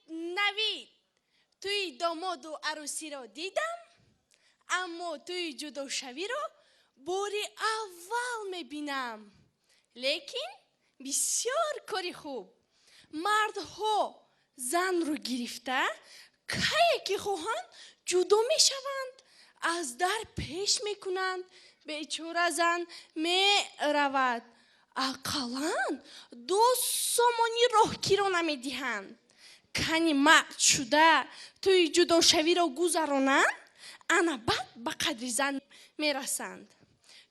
навид توی داماد و عروسی را دیدم، اما توی جداشوی را بار اول میبینم. لیکن بسیار کاری خوب. مردها زن رو گرفته که خواهند جدا میشوند از در پیش میکنند. بیچاره زن میرود، اقلن 2 سامانی راهگیری را نمیدهند. کنی مرد شده توی جداشوی را گذرانند، انا بعد به قدر زن میرسند.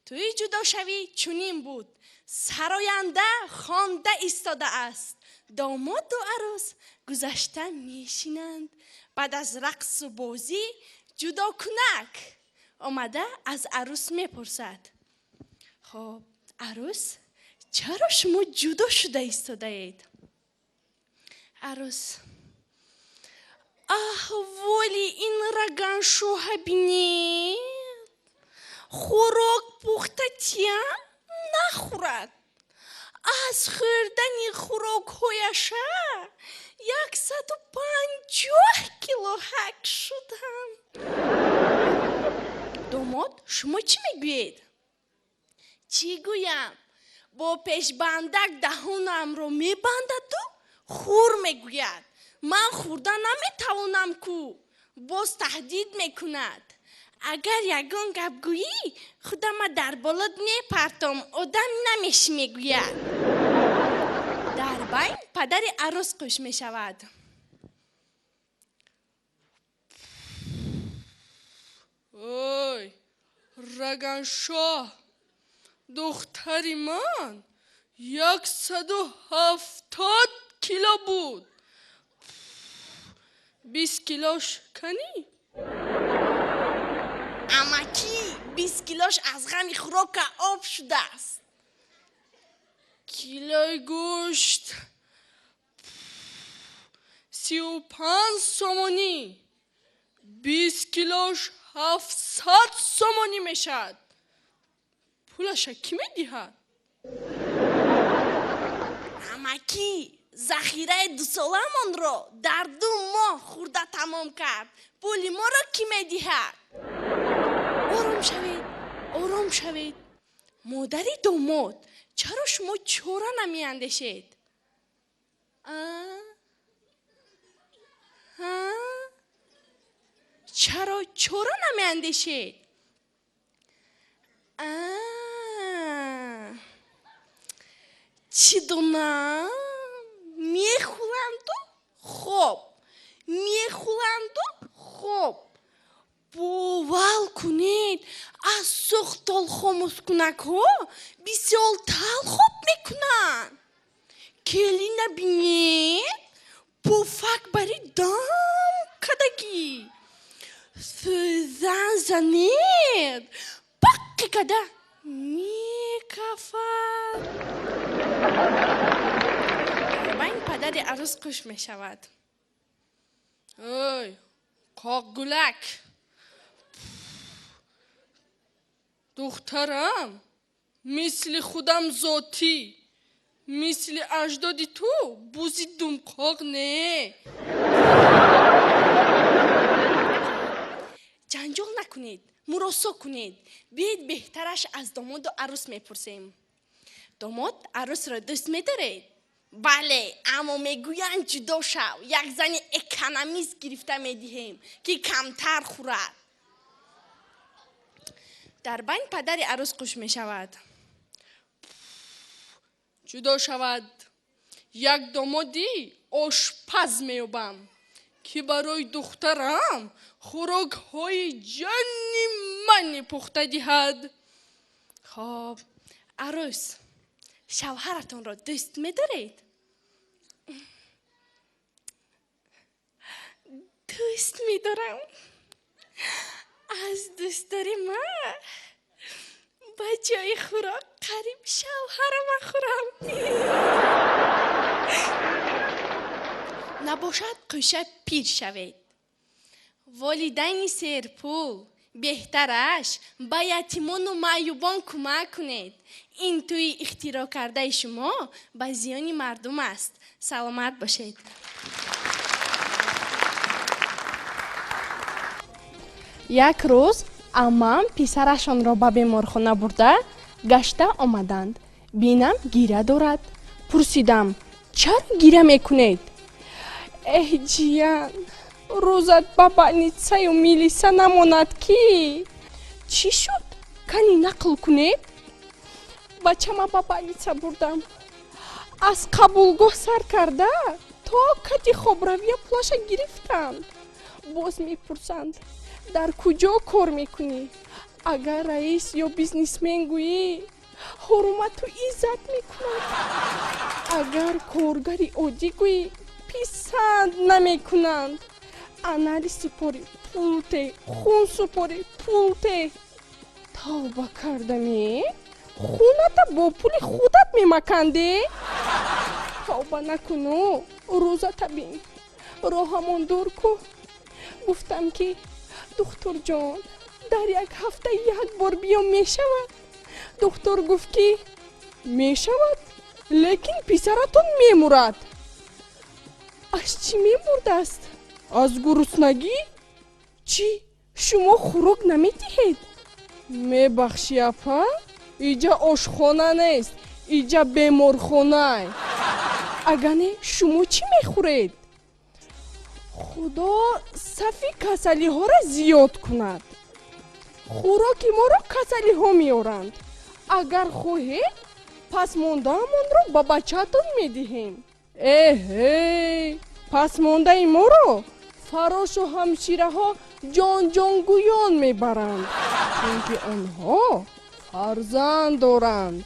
توی جداشوی چنین بود. سراینده خوانده ایستاده است، داماد و عروس گذشته میشینند. بعد از رقص و بازی جدا کنک آمده از عروس میپرسد: خب عروس، چرا شما جدا شده ایستاده اید؟ عروس: ولی این رگن شوه بینید، خوراک پخته تیم نخورد. از خوردن خوراک هایش 150 کیلو حک شدم. داماد: شما چی میگویید؟ چی گویم؟ با پیشبندک دهانم رو میبندد و خور میگوید من خوردن نمیتوانم کو. باز تهدید میکند اگر یگان گپ گویی خودم در بالات میپرتم، آدم نمیش میگوید. در بین پدر عروس خوش میشود. اوی رگن شاه، دختری من 170 کیلو بود. 20 کیلوش کنی؟ امکی 20 کیلوش از غم خوراک آب شده است. کیلوی گوشت 35 سومانی. 20 کیلوش 700 سومانی میشد. پولش کی میدهد؟ امکی ذخیره 2 سالمان را در 2 ماه خورده تمام کرد. پولی ما را کی میدهد؟ آرام شوید. مادری داماد، چرا شما چرا نمی اندیشید؟ چرا نمی اندیشید؟ چی دونم؟ میخورند و خوب. باور کنید از سخت تلخ کنک ها بسیار تلخ میکنن. کلی نبینید پوفک بری دام کدگی سوزن زنید پاکی کده میکفد. با این پدر عروس خوش میشود. اوی کاغولک، دخترم مثل خودم ذاتی، مثل اجدادی تو بوزی دمکاغ نه. جنجال نکنید، مراسا کنید. بیاید بهترش از داماد و عروس میپرسیم. داماد عروس را دوست میدارید؟ بله، اما میگویند جدا شو، یک زن اکونومیست گرفته میدهیم که کمتر خورد. در بین پدر عروس خوش میشود. جدا شود، یک دامادی آشپز میابم که برای دخترم خوراک های جنی من پخته دهد. خب عروس، شوهرتان را دوست می‌دارید؟ دوست می‌دارم. از دوستداری من با جای خوراک قریب شوهرم خورم. نباشد قشه پیر شوید. والدین سرپول بهترش به یتیمان و معیوبان کمک کنید. این توی اختراع کرده شما به زیان مردم است. سلامت باشید. як рӯз амам писарашонро ба беморхона бурда гашта омаданд. Бинам гиря дорад. Пурсидам: чаро гиря мекунед? Ҷиян, рӯзат ба больницаю милиса намонад ки. Чӣ шуд? Кани нақл кунед? бачама ба больница бурдам. аз қабулгоҳ сар карда то кати хобравия пулаша гирифтанд. боз мепурсанд: дар куҷо кор мекунӣ? агар раис ё бизнесмен гӯӣ, ҳурмату иззат мекунад. агар коргари оддӣ гӯӣ, писанд намекунанд. анали супори пулте, хун супори пулте. тавба кардаме? хуната бо пули худат мемаканде? тавба накуну, рӯзата бин, роҳамон дур ку. гуфтам ки духтурҷон, дар як ҳафта як бор биём мешавад? духтур гуфт ки мешавад, лекин писаратон мемурад. аз чӣ мемурдааст? аз гуруснагӣ? чӣ, шумо хӯрок наметиҳед? мебахшӣ апа, иҷа ошхона нест, иҷа беморхонае. агане шумо чӣ мехӯред? худо сафи касалиҳоро зиёд кунад. хӯроки моро касалиҳо меоранд. агар хоҳед, пас мондаамонро ба бачаатон медиҳем. эҳе, пас мондаи моро фарошу ҳамшираҳо ҷонҷонгӯён мебаранд, чунки онҳо фарзанд доранд.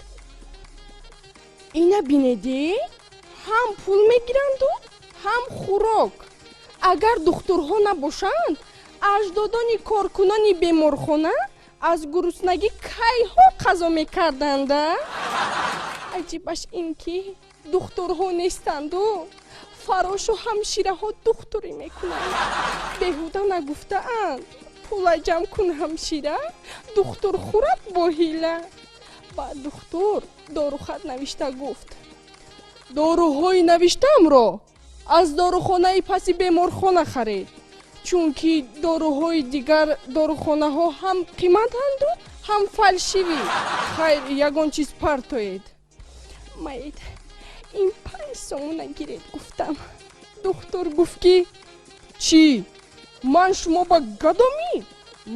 ина бинедӣ, ҳам пул мегиранду ҳам хӯрок. агар духтурҳо набошанд, аҷдодони коркунони беморхона аз гуруснагӣ кайҳо қазо мекарданда? аҷибаш ин ки духтурҳо нестанду, фарошу ҳамшираҳо духтурӣ мекунанд. беҳуда нагуфтаанд: пула ҷамъ кун ҳамшира, духтур хӯрад бо ҳила. ба духтур дорухат навишта гуфт: доруҳои навиштаамро аз дорухонаи паси беморхона харед, чунки доруҳои дигар дорухонаҳо ҳам қиматанду ҳам фалшивӣ. хайр, ягон чиз партоед. маед, ин 5 сомона гиред, гуфтам. духтур гуфт ки чӣ, ман шумо ба гадомӣ?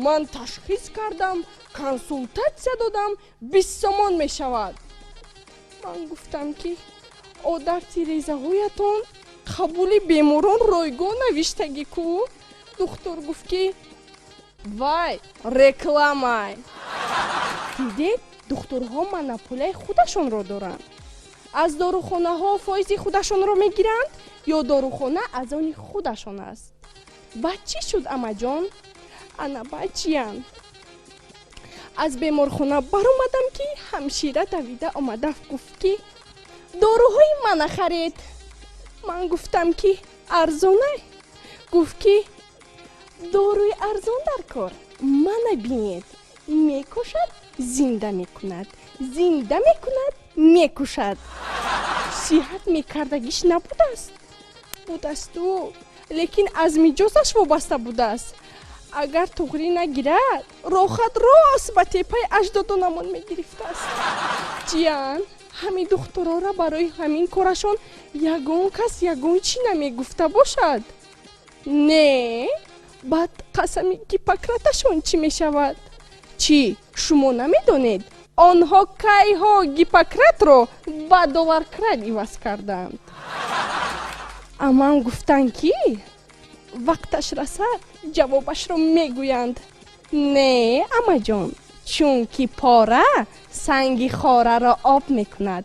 ман ташхис кардам, консултатсия додам, 20 сомон мешавад. ман гуфтам ки дар тирезаҳоятон қабули беморон ройгоҳ навиштагӣ ку? духтур гуфт ки вай, рекламай. дидед, духтурҳо монополияи худашонро доранд. аз дорухонаҳо фоизи худашонро мегиранд ё дорухона аз они худашон аст? баъд чӣ шуд амаҷон? ана баъд ҷиян, аз беморхона баромадам ки ҳамшира давида омада гуфт ки доруҳои мана харед. ман гуфтам ки арзона? гуфт ки доруи арзон дар кор. мана бинед, мекушад, зинда мекунад, зинда мекунад, мекушад. сиҳат мекардагиш набудааст? будасту, лекин аз миҷозаш вобаста будааст. агар туғрӣ нагирад, рохат рост ба теппаи аҷдодонамон мегирифтааст. ҷиян, ҳамин духтурора барои ҳамин корашон ягон кас ягон чӣ намегуфта бошад? не, баъд қасами гиппократашон чӣ мешавад? чӣ, шумо намедонед онҳо кайҳо гиппократро ба доваркрад иваз карданд? амам гуфтанд ки вақташ расад, ҷавобашро мегӯянд. не, амаҷон, чунки пора санги хораро об мекунад.